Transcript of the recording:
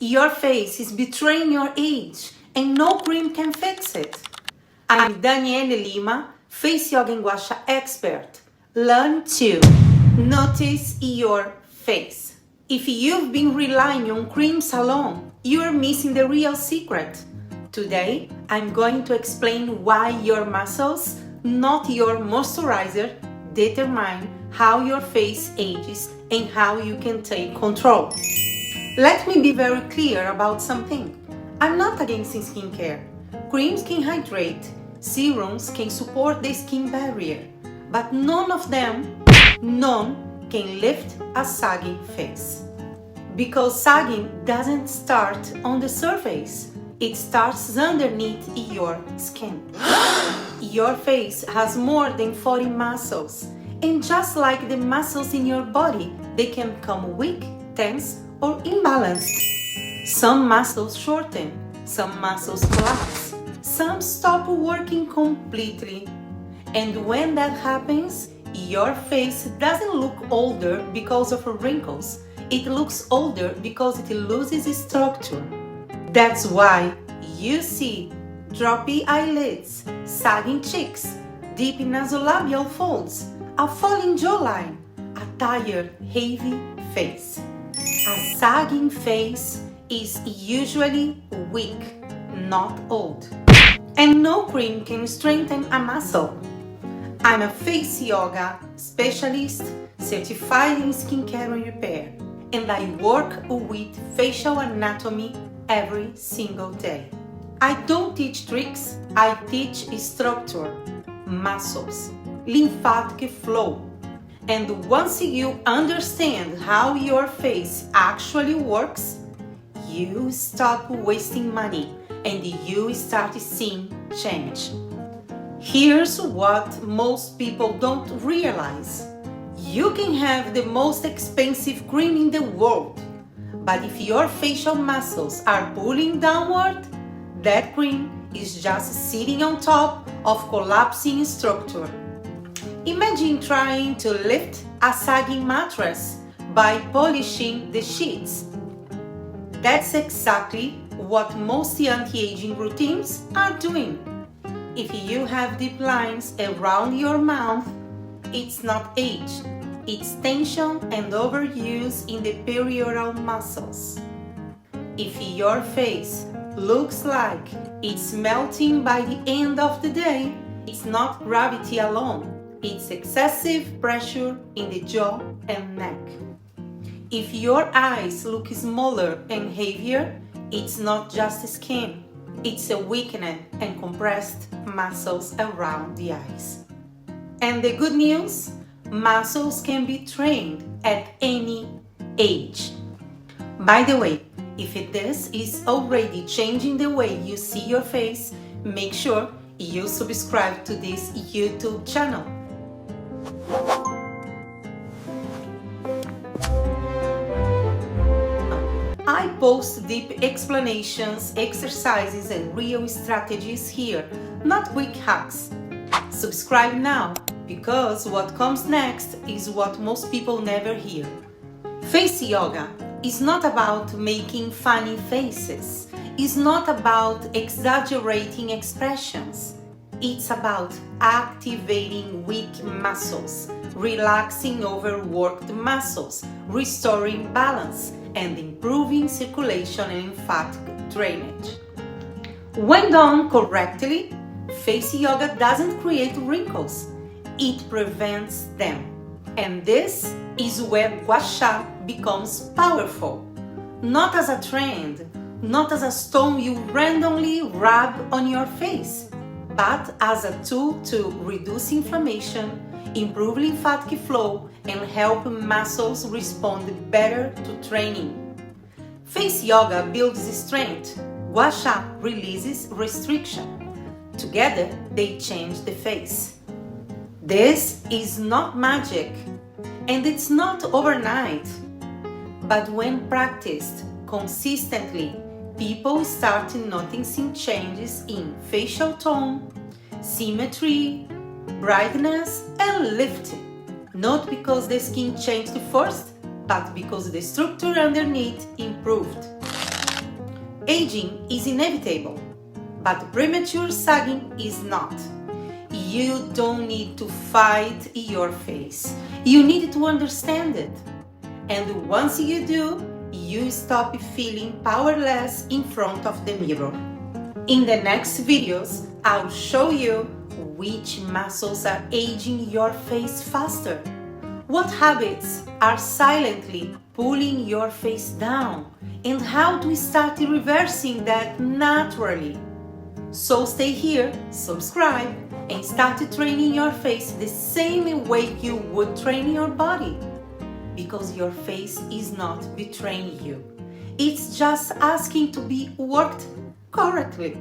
Your face is betraying your age, and no cream can fix it. I'm Daniele Lima, face yoga and gua sha expert. Learn to notice your face. If you've been relying on creams alone, you're missing the real secret. Today, I'm going to explain why your muscles, not your moisturizer, determine how your face ages and how you can take control. Let me be very clear about something. I'm not against skincare. Creams can hydrate, serums can support the skin barrier, but none can lift a sagging face. Because sagging doesn't start on the surface, it starts underneath your skin. Your face has more than 40 muscles, and just like the muscles in your body, they can become weak, tense, or imbalanced. Some muscles shorten, some muscles collapse, some stop working completely. And when that happens, your face doesn't look older because of wrinkles. It looks older because it loses structure. That's why you see droopy eyelids, sagging cheeks, deep nasolabial folds, a falling jawline, a tired, heavy face. A sagging face is usually weak, not old. And no cream can strengthen a muscle. I'm a face yoga specialist certified in skincare and repair, and I work with facial anatomy every single day. I don't teach tricks, I teach structure, muscles, lymphatic flow. And once you understand how your face actually works, you stop wasting money and you start seeing change. Here's what most people don't realize. You can have the most expensive cream in the world, but if your facial muscles are pulling downward, that cream is just sitting on top of collapsing structure. Imagine trying to lift a sagging mattress by polishing the sheets. That's exactly what most anti-aging routines are doing. If you have deep lines around your mouth, it's not age, it's tension and overuse in the perioral muscles. If your face looks like it's melting by the end of the day, it's not gravity alone. It's excessive pressure in the jaw and neck. If your eyes look smaller and heavier, it's not just skin. It's a weakened and compressed muscles around the eyes. And the good news, muscles can be trained at any age. By the way, if this is already changing the way you see your face, make sure you subscribe to this YouTube channel. I post deep explanations, exercises, and real strategies here, not quick hacks. Subscribe now, because what comes next is what most people never hear. Face yoga is not about making funny faces. It's not about exaggerating expressions. It's about activating weak muscles, relaxing overworked muscles, restoring balance, and improving circulation and lymphatic drainage. When done correctly, face yoga doesn't create wrinkles, it prevents them. And this is where gua sha becomes powerful. Not as a trend, not as a stone you randomly rub on your face, but as a tool to reduce inflammation, improve lymphatic flow, and help muscles respond better to training. Face yoga builds strength, gua sha releases restriction. Together, they change the face. This is not magic, and it's not overnight. But when practiced consistently, people start noticing changes in facial tone, symmetry, brightness, and lifting. Not because the skin changed first, but because the structure underneath improved. Aging is inevitable, but premature sagging is not. You don't need to fight your face. You need to understand it. And once you do, you stop feeling powerless in front of the mirror. In the next videos, I'll show you which muscles are aging your face faster, what habits are silently pulling your face down, and how to start reversing that naturally. So stay here, subscribe, and start training your face the same way you would train your body. Because your face is not betraying you. It's just asking to be worked correctly.